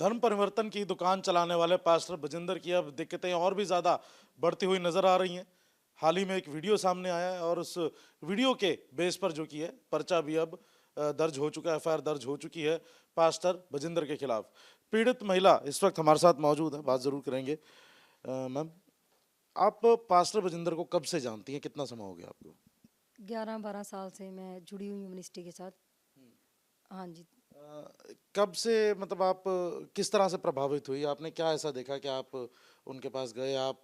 धर्म परिवर्तन की दुकान चलाने वाले पास्टर बजिंदर की अब दिक्कतें और भी ज़्यादा बढ़ती हुई नजर आ रही हैं। हाल ही में एक वीडियो सामने आया है और उस वीडियो के बेस पर जो की है पर्चा भी अब दर्ज हो चुका है, एफआईआर दर्ज हो चुकी है पास्टर बजिंदर के खिलाफ। पीड़ित महिला इस वक्त हमारे साथ मौजूद है, बात जरूर करेंगे। मैम, आप पास्टर बजिंदर को कब से जानती हैं, कितना समय हो गया आपको? 11-12 साल से मैं जुड़ी हुई हूँ मिनिस्ट्री के साथ। हाँ जी। कब से, मतलब आप किस तरह से प्रभावित हुई? आपने क्या ऐसा देखा कि आप उनके पास गए? आप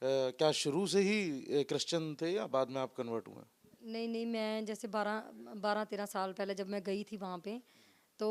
क्या शुरू से ही क्रिश्चियन थे या बाद में आप कन्वर्ट हुए? नहीं नहीं, मैं जैसे 12-13 साल पहले जब मैं गई थी वहाँ पे, तो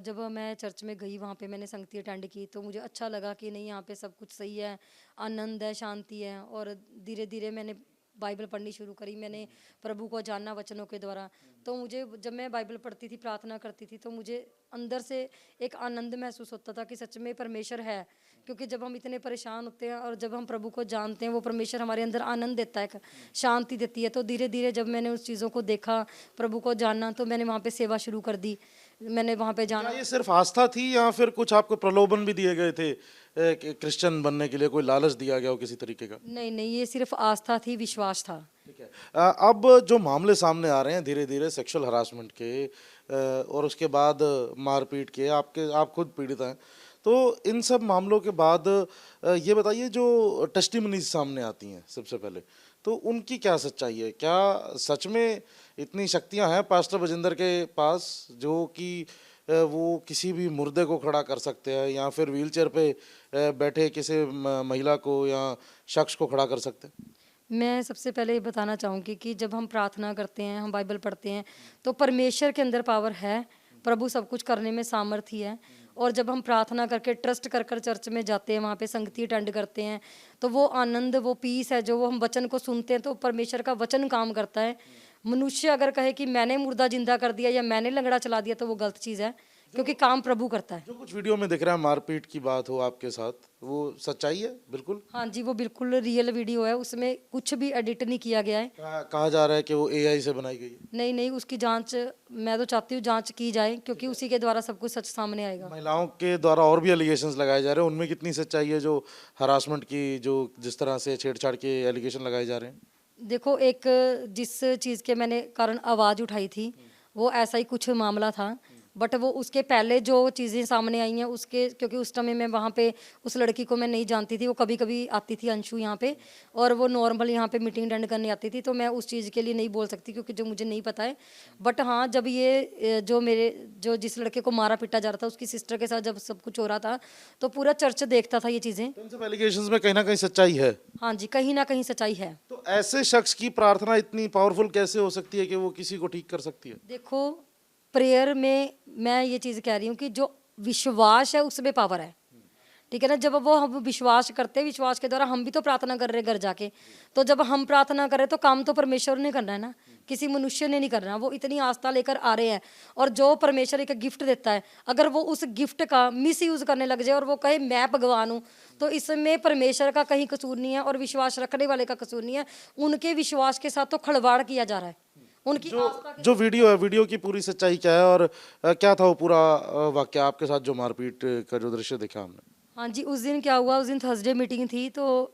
जब मैं चर्च में गई वहाँ पे मैंने संगति अटेंड की, तो मुझे अच्छा लगा कि नहीं, यहाँ पे सब कुछ सही है, आनंद है, शांति है। और धीरे धीरे मैंने बाइबल पढ़नी शुरू करी, मैंने प्रभु को जानना वचनों के द्वारा। तो मुझे जब मैं बाइबल पढ़ती थी, प्रार्थना करती थी, तो मुझे अंदर से एक आनंद महसूस होता था कि सच में परमेश्वर है। क्योंकि जब हम इतने परेशान होते हैं और जब हम प्रभु को जानते हैं, वो परमेश्वर हमारे अंदर आनंद देता है, शांति देती है। तो धीरे धीरे जब मैंने उस चीज़ों को देखा, प्रभु को जानना, तो मैंने वहाँ पे सेवा शुरू कर दी। मैंने वहाँ पे क्या जाना। ये सिर्फ आस्था थी या फिर कुछ आपको प्रलोभन भी दिए गए थे कि क्रिश्चियन बनने के लिए कोई लालच दिया गया हो किसी तरीके का? नहीं नहीं, ये सिर्फ आस्था थी, विश्वास था। ठीक है। अब जो मामले सामने आ रहे हैं धीरे धीरे सेक्सुअल हरासमेंट के, और उसके बाद मारपीट के, आप खुद पीड़ित हैं, तो इन सब मामलों के बाद ये बताइए, जो टेस्टिमनीज सामने आती हैं सबसे पहले, तो उनकी क्या सच्चाई है? क्या सच में इतनी शक्तियां हैं पास्टर बजिंदर के पास जो कि वो किसी भी मुर्दे को खड़ा कर सकते हैं या फिर व्हीलचेयर पे बैठे किसी महिला को या शख्स को खड़ा कर सकते हैं? मैं सबसे पहले ये बताना चाहूँगी कि जब हम प्रार्थना करते हैं, हम बाइबल पढ़ते हैं, तो परमेश्वर के अंदर पावर है। प्रभु सब कुछ करने में सामर्थ्य है। और जब हम प्रार्थना करके ट्रस्ट कर कर चर्च में जाते हैं, वहाँ पे संगति अटेंड करते हैं, तो वो आनंद, वो पीस है, जो वो हम वचन को सुनते हैं, तो परमेश्वर का वचन काम करता है। मनुष्य अगर कहे कि मैंने मुर्दा जिंदा कर दिया या मैंने लंगड़ा चला दिया, तो वो गलत चीज़ है, क्योंकि काम प्रभु करता है। जो कुछ वीडियो में दिख रहा है मारपीट की बात हो आपके साथ, वो सच्चाई है बिल्कुल? हाँ जी, वो बिल्कुल रियल वीडियो है, उसमें कुछ भी एडिट नहीं किया गया है। कहा जा रहा है कि वो एआई से बनाई गई है। नहीं नहीं, उसकी जांच, मैं तो चाहती हूँ जांच की जाए, क्योंकि उसी के द्वारा सब कुछ सच सामने आएगा। महिलाओं के द्वारा और भी एलिगेशंस लगाए जा रहे हैं, उनमें कितनी सच्चाई है? जो हरासमेंट की, जो जिस तरह से छेड़छाड़ के एलिगेशन लगाए जा रहे हैं। देखो, एक जिस चीज़ के मैंने कारण आवाज़ उठाई थी, वो ऐसा ही कुछ मामला था। बट वो उसके पहले जो चीज़ें सामने आई हैं उसके, क्योंकि उस टाइम मैं वहाँ पे उस लड़की को मैं नहीं जानती थी, वो कभी कभी आती थी, अंशु यहाँ पे, और वो नॉर्मल यहाँ पे मीटिंग अटेंड करने आती थी, तो मैं उस चीज़ के लिए नहीं बोल सकती क्योंकि जो मुझे नहीं पता है। बट हाँ, जब ये जो जिस लड़के को मारा पीटा जा रहा था, उसकी सिस्टर के साथ जब सब कुछ हो रहा था, तो पूरा चर्च देखता था ये चीज़ें। तो इन सब एलिगेशंस में कहीं ना कहीं सच्चाई है? हाँ जी, कहीं ना कहीं सच्चाई है। तो ऐसे शख्स की प्रार्थना इतनी पावरफुल कैसे हो सकती है कि वो किसी को ठीक कर सकती है? देखो, प्रेयर में मैं ये चीज़ कह रही हूँ कि जो विश्वास है उसमें पावर है। ठीक है ना? जब वो हम विश्वास करते हैं, विश्वास के द्वारा हम भी तो प्रार्थना कर रहे हैं घर जाके, तो जब हम प्रार्थना कर रहे हैं तो काम तो परमेश्वर ने करना है ना, किसी मनुष्य ने नहीं करना। वो इतनी आस्था लेकर आ रहे हैं, और जो परमेश्वर एक गिफ्ट देता है, अगर वो उस गिफ्ट का मिस यूज करने लग जाए और वो कहे मैं भगवान हूँ, तो इसमें परमेश्वर का कहीं कसूर नहीं है और विश्वास रखने वाले का कसूर नहीं है। उनके विश्वास के साथ तो खिलवाड़ किया जा रहा है, उनकी आस्था के। जो वीडियो है, वीडियो की पूरी सच्चाई क्या है और क्या था वो पूरा वाक्य आपके साथ, जो मारपीट का जो दृश्य देखा हमने? हाँ जी, उस दिन क्या हुआ, उस दिन थर्सडे मीटिंग थी, तो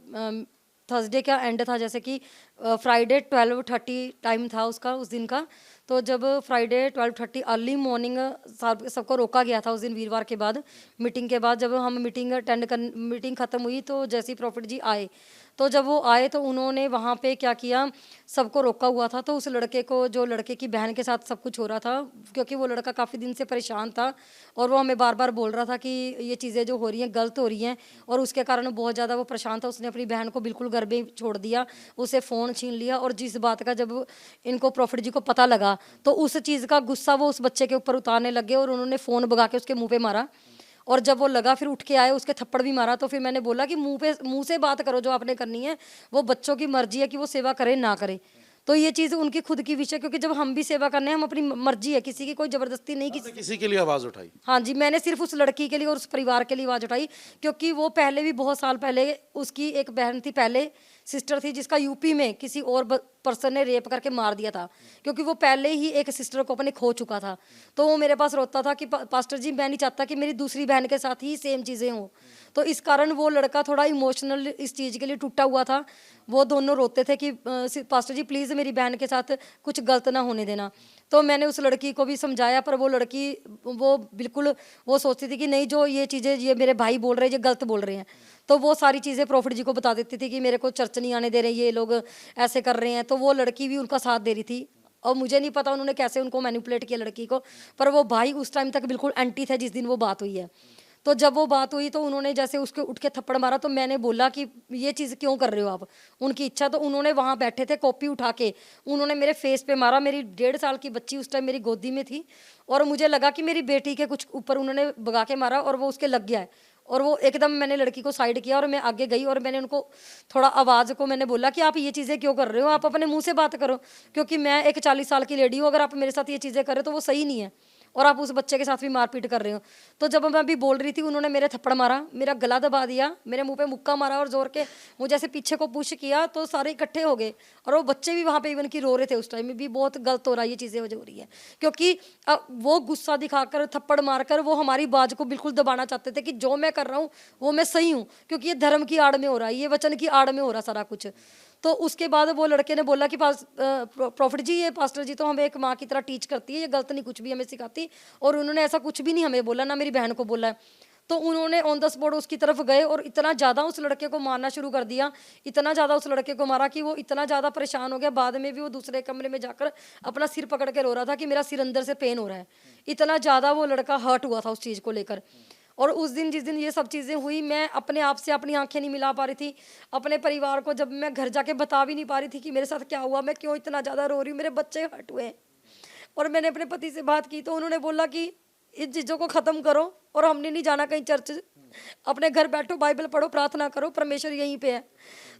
थर्सडे का एंड था, जैसे कि फ्राइडे 12:30 टाइम था उसका, उस दिन का। तो जब फ्राइडे 12:30 अर्ली मॉर्निंग सबको रोका गया था उस दिन, वीरवार के बाद, मीटिंग के बाद जब हम मीटिंग अटेंड कर, मीटिंग ख़त्म हुई, तो जैसे ही प्रॉफिट जी आए, तो जब वो आए तो उन्होंने वहाँ पे क्या किया, सबको रोका हुआ था। तो उस लड़के को, जो लड़के की बहन के साथ सब कुछ हो रहा था, क्योंकि वो लड़का काफ़ी दिन से परेशान था और वो हमें बार बार बोल रहा था कि ये चीज़ें जो हो रही हैं गलत हो रही हैं, और उसके कारण बहुत ज़्यादा वो परेशान था। उसने अपनी बहन को बिल्कुल घर में छोड़ दिया, उसे फ़ोन छीन लिया। और जिस बात का जब इनको प्रॉफिट जी को पता लगा, तो उस चीज़ का गुस्सा वो उस बच्चे के ऊपर उतारने लगे और उन्होंने फ़ोन भगा के उसके मुंह पे मारा। और जब वो लगा, फिर उठ के आए, उसके थप्पड़ भी मारा। तो फिर मैंने बोला कि मुंह से बात करो, जो आपने करनी है, वो बच्चों की मर्जी है कि वो सेवा करे ना करे। तो ये चीज़ उनकी खुद की विषय, क्योंकि जब हम भी सेवा करने हैं, हम अपनी मर्जी है, किसी की कोई जबरदस्ती नहीं, आपने किसी के लिए आवाज उठाई? हाँ जी, मैंने सिर्फ उस लड़की के लिए और उस परिवार के लिए आवाज़ उठाई, क्योंकि वो पहले भी बहुत साल पहले, उसकी एक बहन थी पहले सिस्टर थी जिसका यूपी में किसी और पर्सन ने रेप करके मार दिया था, क्योंकि वो पहले ही एक सिस्टर को अपने खो चुका था। तो वो मेरे पास रोता था कि पास्टर जी मैं नहीं चाहता कि मेरी दूसरी बहन के साथ ही सेम चीज़ें हों। तो इस कारण वो लड़का थोड़ा इमोशनल इस चीज़ के लिए टूटा हुआ था। वो दोनों रोते थे कि पास्टर जी प्लीज़ मेरी बहन के साथ कुछ गलत ना होने देना। तो मैंने उस लड़की को भी समझाया, पर वो लड़की वो बिल्कुल वो सोचती थी कि नहीं, जो ये चीज़ें ये मेरे भाई बोल रहे हैं ये गलत बोल रहे हैं। तो वो सारी चीज़ें प्रॉफिट जी को बता देती थी कि मेरे को चर्च नहीं आने दे रहे, ये लोग ऐसे कर रहे हैं। तो वो लड़की भी उनका साथ दे रही थी, और मुझे नहीं पता उन्होंने कैसे उनको मैनिपुलेट किया लड़की को, पर वो भाई उस टाइम तक बिल्कुल एंटी थे जिस दिन वो बात हुई है। तो जब वो बात हुई तो उन्होंने जैसे उसके उठ के थप्पड़ मारा, तो मैंने बोला कि ये चीज़ क्यों कर रहे हो आप, उनकी इच्छा। तो उन्होंने वहाँ बैठे थे, कॉपी उठा के उन्होंने मेरे फेस पे मारा। मेरी 1.5 साल की बच्ची उस टाइम मेरी गोदी में थी, और मुझे लगा कि मेरी बेटी के कुछ ऊपर उन्होंने भगा के मारा, और वो उसके लग गया है। और वो एकदम मैंने लड़की को साइड किया और मैं आगे गई, और मैंने उनको थोड़ा आवाज़ को मैंने बोला कि आप ये चीज़ें क्यों कर रहे हो, आप अपने मुंह से बात करो, क्योंकि मैं एक 40 साल की लेडी हूँ, अगर आप मेरे साथ ये चीज़ें कर रहे हो तो वो सही नहीं है, और आप उस बच्चे के साथ भी मारपीट कर रहे हो। तो जब मैं अभी बोल रही थी उन्होंने मेरे थप्पड़ मारा, मेरा गला दबा दिया, मेरे मुंह पे मुक्का मारा और जोर के मुझे ऐसे पीछे को पुश किया, तो सारे इकट्ठे हो गए। और वो बच्चे भी वहाँ पे इवन की रो रहे थे। उस टाइम में भी बहुत गलत हो रहा है, ये चीज़ें हो रही है, क्योंकि वो गुस्सा दिखाकर थप्पड़ मारकर वो हमारी बाज को बिल्कुल दबाना चाहते थे कि जो मैं कर रहा हूँ वो मैं सही हूँ, क्योंकि ये धर्म की आड़ में हो रहा है, ये वचन की आड़ में हो रहा है सारा कुछ। तो उसके बाद वो लड़के ने बोला कि प्रॉफिट जी ये पास्टर जी तो हमें एक माँ की तरह टीच करती है, ये गलत नहीं कुछ भी हमें सिखाती, और उन्होंने ऐसा कुछ भी नहीं हमें बोला, ना मेरी बहन को बोला है। तो उन्होंने ऑन द स्पॉट उसकी तरफ गए और इतना ज़्यादा उस लड़के को मारना शुरू कर दिया, इतना ज़्यादा उस लड़के को मारा कि वो इतना ज़्यादा परेशान हो गया। बाद में भी वो दूसरे कमरे में जाकर अपना सिर पकड़ के रो रहा था कि मेरा सिर अंदर से पेन हो रहा है। इतना ज़्यादा वो लड़का हर्ट हुआ था उस चीज़ को लेकर। और उस दिन जिस दिन ये सब चीज़ें हुई, मैं अपने आप से अपनी आंखें नहीं मिला पा रही थी। अपने परिवार को जब मैं घर जाके बता भी नहीं पा रही थी कि मेरे साथ क्या हुआ, मैं क्यों इतना ज़्यादा रो रही हूँ, मेरे बच्चे हर्ट हुए हैं। और मैंने अपने पति से बात की तो उन्होंने बोला कि इन चीज़ों को ख़त्म करो, और हमने नहीं जाना कहीं चर्च, अपने घर बैठो, बाइबल पढ़ो, प्रार्थना करो, परमेश्वर यहीं पे है।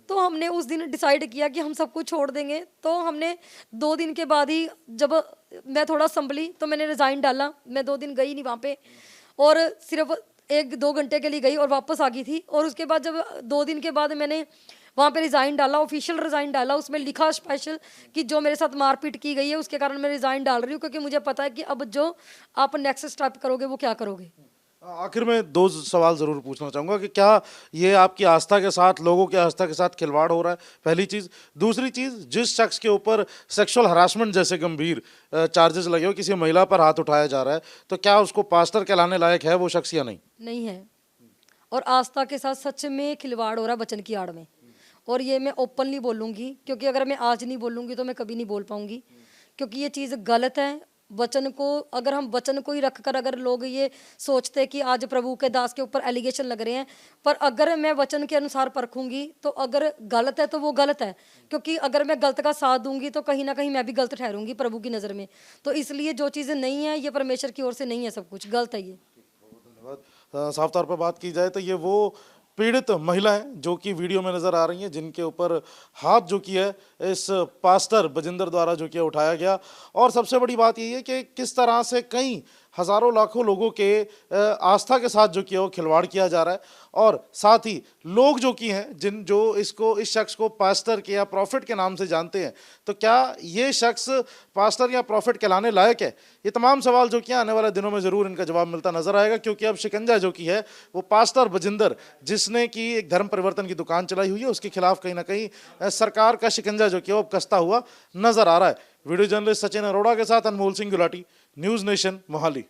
तो हमने उस दिन डिसाइड किया कि हम सब कुछ छोड़ देंगे। तो हमने 2 दिन के बाद ही, जब मैं थोड़ा संभली तो मैंने रिज़ाइन डाला। मैं 2 दिन गई नहीं वहाँ पे, और सिर्फ 1-2 घंटे के लिए गई और वापस आ गई थी। और उसके बाद जब 2 दिन के बाद मैंने वहाँ पे रिज़ाइन डाला, ऑफिशियल रिज़ाइन डाला, उसमें लिखा स्पेशल कि जो मेरे साथ मारपीट की गई है उसके कारण मैं रिज़ाइन डाल रही हूँ, क्योंकि मुझे पता है कि अब जो आप नेक्स्ट स्टेप करोगे वो क्या करोगे। आखिर में 2 सवाल ज़रूर पूछना चाहूँगा कि क्या ये आपकी आस्था के साथ, लोगों की आस्था के साथ खिलवाड़ हो रहा है, पहली चीज़। दूसरी चीज़, जिस शख्स के ऊपर सेक्सुअल हरासमेंट जैसे गंभीर चार्जेस लगे हो, किसी महिला पर हाथ उठाया जा रहा है, तो क्या उसको पास्टर कहलाने लायक है वो शख्स या नहीं? नहीं है। और आस्था के साथ सच में खिलवाड़ हो रहा है वचन की आड़ में, और ये मैं ओपनली बोलूँगी, क्योंकि अगर मैं आज नहीं बोलूँगी तो मैं कभी नहीं बोल पाऊँगी, क्योंकि ये चीज़ गलत है। वचन को अगर हम वचन को ही रख कर अगर लोग ये सोचते कि आज प्रभु के दास के ऊपर एलिगेशन लग रहे हैं, पर अगर मैं वचन के अनुसार परखूंगी तो अगर गलत है तो वो गलत है, क्योंकि अगर मैं गलत का साथ दूंगी तो कहीं ना कहीं मैं भी गलत ठहरूंगी प्रभु की नज़र में। तो इसलिए जो चीज़ें नहीं है ये परमेश्वर की ओर से नहीं है, सब कुछ गलत है ये। धन्यवाद। साफ तौर पर बात की जाए तो ये वो पीड़ित महिला हैं जो कि वीडियो में नज़र आ रही हैं, जिनके ऊपर हाथ जो कि है इस पास्टर बजिंदर द्वारा जो कि उठाया गया। और सबसे बड़ी बात यही है कि किस तरह से कई हज़ारों लाखों लोगों के आस्था के साथ जो कि वो खिलवाड़ किया जा रहा है, और साथ ही लोग जो कि हैं जो इस शख्स को पास्टर के या प्रॉफिट के नाम से जानते हैं, तो क्या ये शख्स पास्टर या प्रॉफिट कहलाने लायक है? ये तमाम सवाल जो कि आने वाले दिनों में ज़रूर इनका जवाब मिलता नजर आएगा, क्योंकि अब शिकंजा जो कि है वो पास्टर बजिंदर, जिसने की एक धर्म परिवर्तन की दुकान चलाई हुई है, उसके खिलाफ कहीं ना कहीं सरकार का शिकंजा जो कि वो अब कसता हुआ नजर आ रहा है। वीडियो जर्नलिस्ट सचिन अरोड़ा के साथ अनमोल सिंह गुलाटी, न्यूज़ नेशन, मोहाली।